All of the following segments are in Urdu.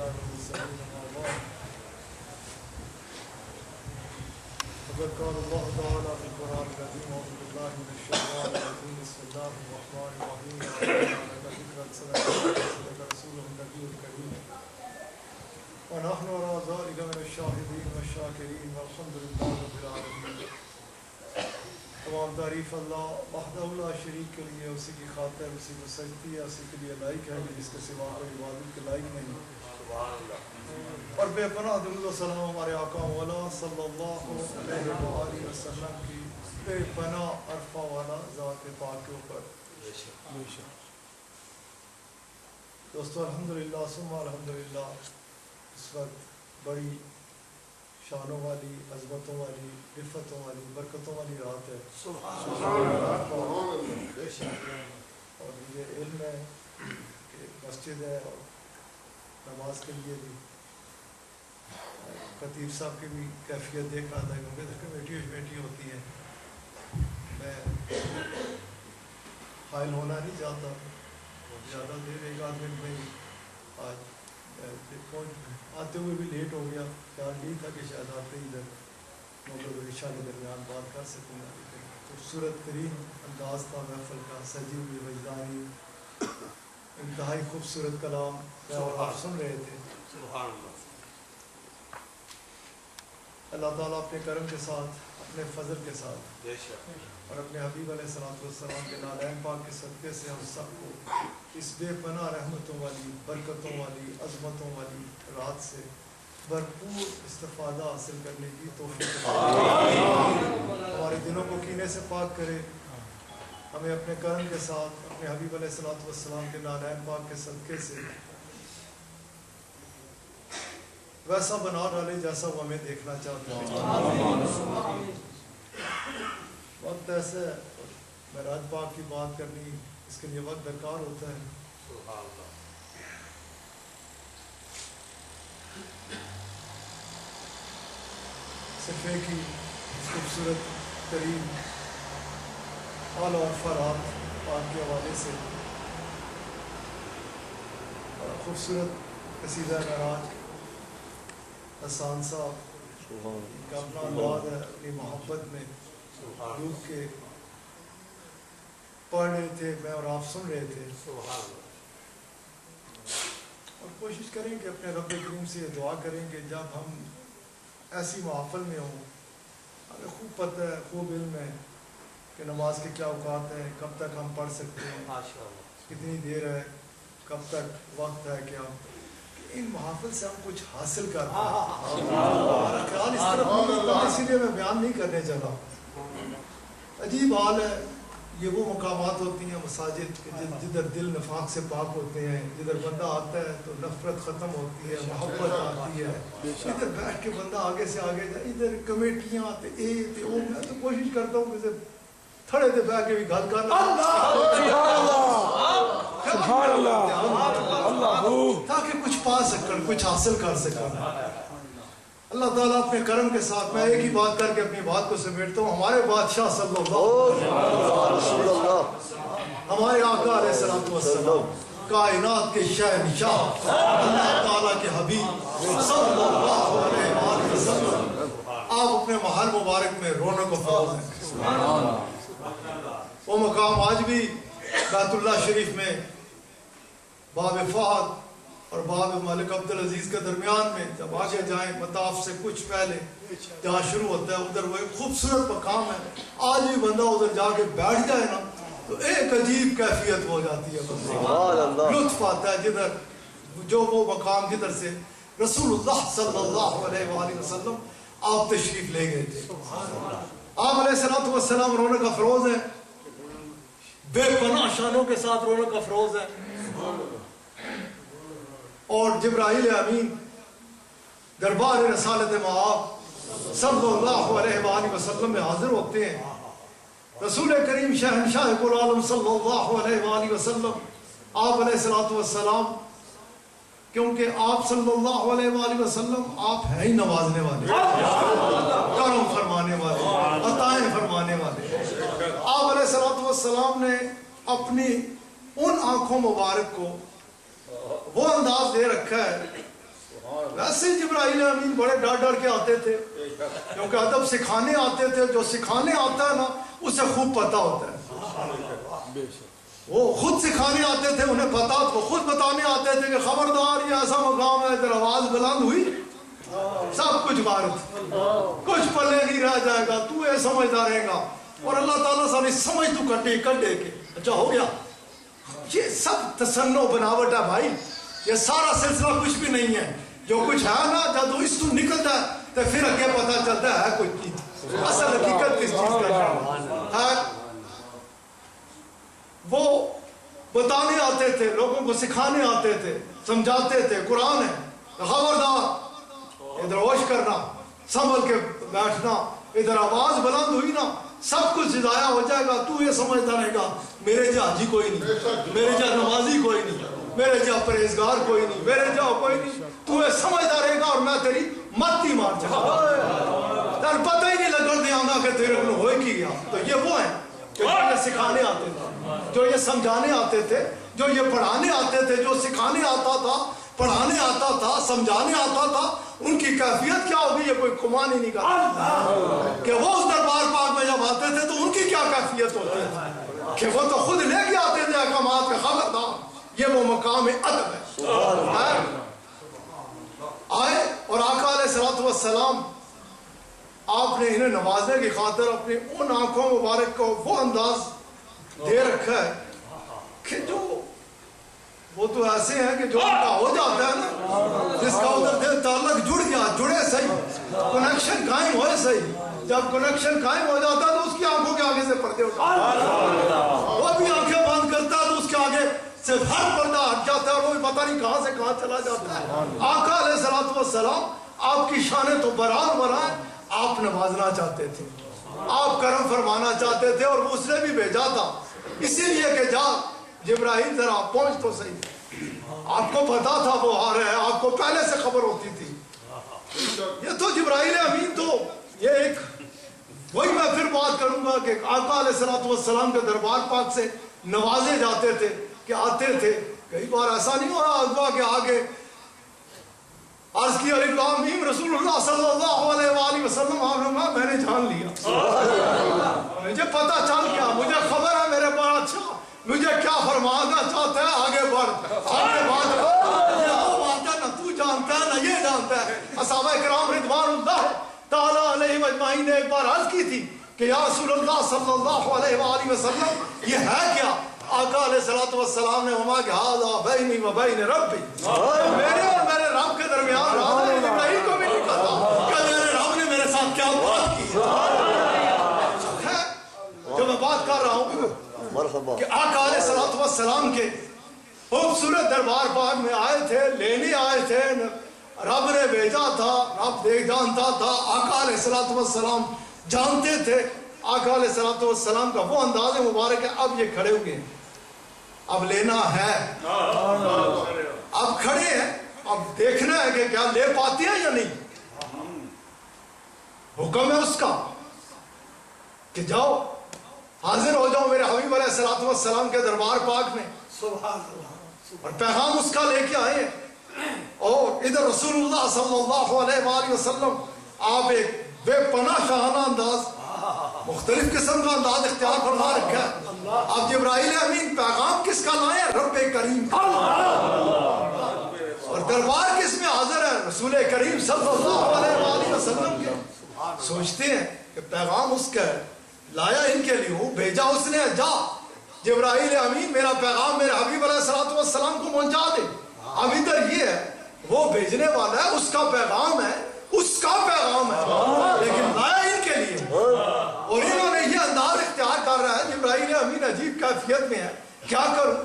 فقد قال الله تعالى في القرآن العظيم أعوذ بالله من الشيطان الرجيم بسم الله الرحمن الرحيم صدق رسوله النبي الكريم ونحن على ذلك من الشاهدين والشاكرين والحمد لله رب العالمين. تمام تعریف اللہ وحدہ لا شریک کے لیے، اسی کی خاطر اسی کو سجدی ہے، اسی کے لیے لائق ہے جس کے سوا کوئی عبادت کے لائق نہیں. اور بے پناہ درود و سلام ہمارے آقا مولا صلی اللہ علیہ وآلہ وسلم کی بے پناہ عرفہ والا ذات پاک کے اوپر. دوستو الحمدللہ ثم الحمدللہ، اس وقت بڑی شانوں والی، عظمتوں والی، عفتوں والی، برکتوں والی رات ہے. اور مجھے علم ہے کہ مسجد ہے اور نماز کے لیے بھی خطیب صاحب کی بھی کیفیت دیکھ رہا تھا کیونکہ کمیٹی ہوتی ہے. میں حائل ہونا نہیں چاہتا، زیادہ دیر ایک آدھ منٹ میں آج آتے ہوئے بھی لیٹ ہو گیا. خیال نہیں تھا کہ شاید آتے ادھر مغرب و عشاء کے درمیان بات کر سکوں گا. خوبصورت ترین انداز تھا محفل کا، سجی ہوئی وجدانی، انتہائی خوبصورت کلام اور آپ سن رہے تھے. اللہ تعالیٰ اپنے کرم کے ساتھ، اپنے فضل کے ساتھ اور اپنے حبیب علیہ السلام کے نالین پاک کے صدقے سے ہم سب کو اس بے پناہ رحمتوں والی، برکتوں والی، عظمتوں والی رات سے بھرپور استفادہ حاصل کرنے کی توفیق عطا فرمائے. ہمارے دلوں کو کینے سے پاک کرے، ہمیں اپنے کرم کے ساتھ اپنے حبیب علیہ السلام کے نالین پاک کے صدقے سے ویسا بنا ڈالے جیسا وہ ہمیں دیکھنا چاہتے ہیں. وقت ایسا ہے، معراج پاک کی بات کرنی اس کے لیے وقت درکار ہوتا ہے. صفحے کی خوبصورت ترین اعلیٰ فرات پاک کے حوالے سے خوبصورت قصیدہ معراج حسان صاحب کا اپنا انداز ہے، اپنی محبت میں ڈوب کے پڑھ رہے تھے میں اور آپ سن رہے تھے. اور کوشش کریں کہ اپنے رب کریم سے یہ دعا کریں کہ جب ہم ایسی محفل میں ہوں، ہمیں خوب پتہ ہے، خوب علم ہے کہ نماز کے کیا اوقات ہیں، کب تک ہم پڑھ سکتے ہیں، کتنی دیر ہے، کب تک وقت ہے کہ ہم ان محافل سے ہم کچھ حاصل کرتے ہیں. خیال اس طرف اسی لیے میں بیان نہیں کرنے چلا. عجیب حال ہے، یہ وہ مقامات ہوتی ہیں مساجد جدھر دل نفاق سے پاک ہوتے ہیں، جدھر بندہ آتا ہے تو نفرت ختم ہوتی ہے، محبت آتی ہے. ادھر بیٹھ کے بندہ آگے سے آگے جائے، ادھر کمیٹیاں تے اے تے او. میں تو کوشش کرتا ہوں کہ تھڑے تے بیٹھ کے بھی گل کرنا تاکہ کچھ پا سکن، کچھ حاصل کر سکن. اللہ تعالیٰ اپنے کرم کے ساتھ، میں ایک ہی بات کر کے اپنی بات کو سمیٹتا ہوں. ہمارے بادشاہ صلی اللہ علیہ وسلم، ہمارے آقا علیہ السلام، کائنات کے شہنشاہ، اللہ تعالیٰ کے حبیب صلی اللہ علیہ وسلم، آپ اپنے محل مبارک میں رونق و فروغ ہیں. وہ مقام آج بھی بیت اللہ شریف میں باب فہد اور باب ملک عبدالعزیز کے درمیان میں جب آگے جائیں مطاف سے کچھ پہلے جہاں شروع ہوتا ہے ادھر وہ ایک خوبصورت مقام ہے. آج بھی بندہ ادھر جا کے بیٹھ جائے نا تو ایک عجیب کیفیت ہو جاتی ہے، بندے لطف آتا ہے. جدھر جو وہ مقام جدھر سے رسول اللہ صلی اللہ علیہ وآلہ وسلم آپ تشریف لے گئے تھے. آپ علیہ السلام رونق افروز ہیں، بے پناہ شانوں کے ساتھ رونق افروز ہے. اور جبرائیل امین دربار رسالت مآب صلی اللہ علیہ وآلہ وسلم میں حاضر ہوتے ہیں. رسول کریم شہنشاہ کل عالم صلی اللہ علیہ وآلہ وسلم آپ علیہ السلام، کیونکہ آپ صلی اللہ علیہ وآلہ وسلم آپ ہیں ہی نوازنے والے، کرم فرمانے والے، عطائیں فرمانے والے. آپ علیہ السلام نے اپنی ان آنکھوں مبارک کو وہ انداز دے رکھا ہے ویسے جبرائیل امین بڑے ڈر ڈر کے آتے تھے کیونکہ ادب سکھانے آتے تھے. جو سکھانے آتا ہے نا اسے خوب پتا ہوتا ہے. وہ خود سکھانے آتے تھے, انہیں پتا, تو خود بتانے آتے تھے کہ خبردار یہ ایسا مقام ہے, ادھر آواز بلند ہوئی سب کچھ غارت, کچھ پلے نہیں رہ جائے گا, تو یہ سمجھتا رہے گا. اور اللہ تعالیٰ ساری سمجھ تو کٹے کے اچھا ہو گیا. یہ سب تصنع بناوٹ ہے بھائی, یہ سارا سلسلہ کچھ بھی نہیں ہے. جو کچھ ہے نا جب اس تو نکلتا ہے تو پھر اگے پتا چلتا ہے کوئی چیز اصل حقیقت کس چیز کا ہے. وہ بتانے آتے تھے, لوگوں کو سکھانے آتے تھے, سمجھاتے تھے. قرآن ہے, خبردار ادھر ہوش کرنا, سنبھل کے بیٹھنا, ادھر آواز بلند ہوئی نا سب کچھ ضائع ہو جائے گا. تو یہ سمجھتا رہے گا میرے جہاں حاجی کوئی نہیں, میرے جہاں نمازی کوئی نہیں, میرے جہاں پرہیزگار کوئی نہیں, میرے جہاں کوئی نہیں. تو یہ سمجھتا رہے گا اور میں تیری مت ہی مار جاؤں گا, تر پتہ ہی نہیں لگن دیا گا کہ تیرے کو ہوئے کی گیا. تو یہ وہ ہیں جو یہ سکھانے آتے تھے, جو یہ سمجھانے آتے تھے, جو یہ پڑھانے آتے تھے, جو سکھانے آتا تھا, پڑھانے آتا تھا, سمجھانے آتا تھا. ان کی کیفیت کیا ہوگی یہ کوئی گمان ہی نہیں کرتا کہ وہ اس دربار پاک میں جب آتے تھے تو ان کی کیا کیفیت ہوتی ہے کہ وہ تو خود لے کے آتے تھے احکامات کا. خبردار یہ وہ مقام ادب ہے. آئے اور آقا علیہ الصلوۃ والسلام آپ نے انہیں نوازنے کی خاطر اپنی ان آنکھوں مبارک کو وہ انداز دے رکھا ہے کہ جو وہ تو ایسے ہیں کہ جو ان کا ہو جاتا ہے نا, جس کا ادھر دل تعلق جڑ گیا, جڑے صحیح, کنیکشن قائم ہوئے صحیح. جب کنیکشن قائم ہو جاتا ہے تو اس کی آنکھوں کے آگے سے پردے اٹھا, وہ بھی آنکھیں بند کرتا ہے تو اس کے آگے سے ہر پردہ ہٹ جاتا ہے اور وہ پتہ نہیں کہاں سے کہاں چلا جاتا ہے. آقا علیہ الصلوۃ والسلام آپ کی شانیں تو برآں برآں, آپ نوازنا چاہتے تھے, آپ کرم فرمانا چاہتے تھے, اور اس نے بھی بھیجا تھا اسی لیے کہ جا جبرائیل ذرا پہنچ تو صحیح. آپ کو پتا تھا وہ آ رہے ہیں, آپ کو پہلے سے خبر ہوتی تھی. یہ تو جبرائیل امین تو یہ ایک وہی میں پھر بات کروں گا کہ آقا علیہ الصلوۃ والسلام کے دربار پاک سے نوازے جاتے تھے کہ آتے تھے. کئی بار ایسا نہیں ہو رہا اغوا کے آگے عرض کی الف لام میم رسول اللہ صلی اللہ علیہ وآلہ وسلم, آپ نے میں نے جان لیا, مجھے پتا چل گیا, مجھے خبر ہے میرے پاس, اچھا مجھے کیا فرمانا چاہتا ہے, آگے بڑھ, آگے بات نہ تو جانتا ہے نہ یہ جانتا ہے. صحابہ کرام رضوان اللہ تعالیٰ علیہ اجمعین نے ایک بار عرض کی تھی کہ یا رسول اللہ صلی اللہ علیہ وآلہ وسلم یہ ہے کیا؟ آقا علیہ الصلوۃ والسلام نے فرمایا کہ ھذا بینی و بین ربی, میرے اور میرے رب کے درمیان راز ہے. ابراہیم کو بھی نہیں پتا کہ میرے رب نے میرے ساتھ کیا بات کی ہے. جو میں بات کر رہا ہوں کہ آقا علیہ الصلوۃ والسلام کے خوبصورت دربار پاک میں آئے تھے, لینے آئے تھے, رب نے بھیجا تھا, رب دیکھ جانتا تھا. آقا علیہ الصلوۃ والسلام جانتے تھے. آقا علیہ الصلوۃ والسلام کا وہ انداز مبارک ہے. اب یہ کھڑے ہوئے, اب لینا ہے, اب کھڑے ہیں, اب دیکھنا ہے کہ کیا لے پاتے ہیں یا نہیں. حکم ہے اس کا کہ جاؤ حاضر ہو جاؤ میرے حبیب علیہ الصلوۃ والسلام کے دربار پاک میں. سبحان اللہ. اور پیغام اس کا لے کے آئے, اور ادھر رسول اللہ صلی اللہ علیہ وآلہ وسلم آپ ایک بے پناہ شاہانہ انداز, مختلف قسم کا انداز اختیار فرما رکھا ہے. آپ جبرائیل امین پیغام کس کا لائے ہیں؟ رب کریم کا. اور دربار کس میں حاضر ہے؟ رسول کریم صلی اللہ علیہ وآلہ وسلم کے. سوچتے ہیں کہ پیغام اس کا ہے, لایا ان کے لیے ہوں, بھیجا اس نے, جا جبرائیل امین میرا پیغام میرے حبیب علیہ الصلوۃ والسلام کو پہنچا دے. اب ادھر یہ ہے, وہ بھیجنے والا ہے, اس کا پیغام ہے, اس کا پیغام ہے, لیکن لایا ان کے لیے. اور انہوں نے یہ انداز اختیار کر رہا ہے. جبرائیل امین عجیب کیفیت میں ہے, کیا کروں؟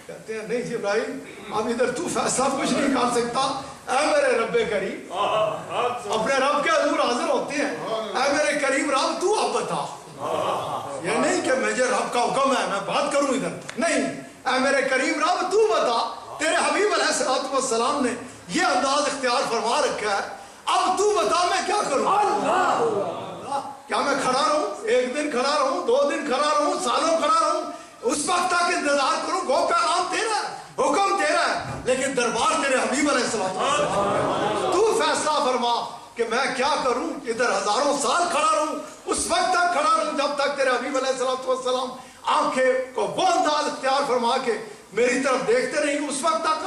کہتے ہیں نہیں جبرائیل اب ادھر تو فیصلہ کچھ نہیں کر سکتا. اے میرے رب کریم, اپنے رب کے حضور حاضر ہوتے ہیں. اے میرے کریم رب تو اب بتا. یہ نہیں کہ مجھے رب کا حکم ہے میں بات کروں ادھر, نہیں. اے میرے کریم رب تو بتا. تیرے حبیب علیہ الصلوۃ والسلام نے یہ انداز اختیار فرما رکھا ہے, اب تو بتا میں کیا کروں. کیا میں کھڑا رہوں, ایک دن کھڑا رہوں, 2 دن کھڑا رہوں, سالوں کھڑا رہوں, اس وقت تک انتظار کروں؟ گو پیغام تیرا ہے, حکم تیرا ہے, لیکن دربار تیرے حبیب علیہ السلام تو فیصلہ فرما کہ میں کیا کروں، ادھر ہزاروں سال کھڑا رہوں، اس وقت تک کھڑا رہوں جب تک تیرے حبیب علیہ السلام آنکھیں کو وہ انداز اختیار فرما کے میری طرف دیکھتے رہیں، اس وقت تک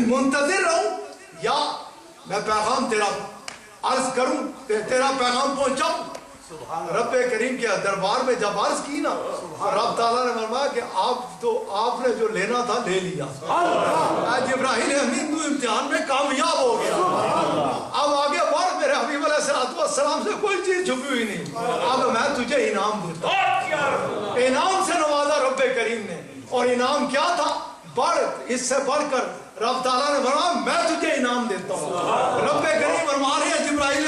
منتظر رہوں، یا میں پیغام تیرا عرض کروں، تیرا پیغام پہنچاؤں۔ رب کریم کے دربار میں جب عرض کی نا، رب تعالیٰ نے فرمایا کہ آپ نے جو لینا تھا لے لیا، جبرائیل امین تو امتحان میں کامیاب ہو گیا، اب آگے بڑھ، میرے حبیب علیہ السلام سے کوئی چیز چھپی ہوئی نہیں، اب میں تجھے انعام دیتا ہوں۔ انعام سے نوازا رب کریم نے، اور انعام کیا تھا؟ بڑھ، اس سے بڑھ کر رب تعالیٰ نے فرمایا میں تجھے انعام دیتا ہوں۔ رب کریم فرما رہے ہیں جبرائیل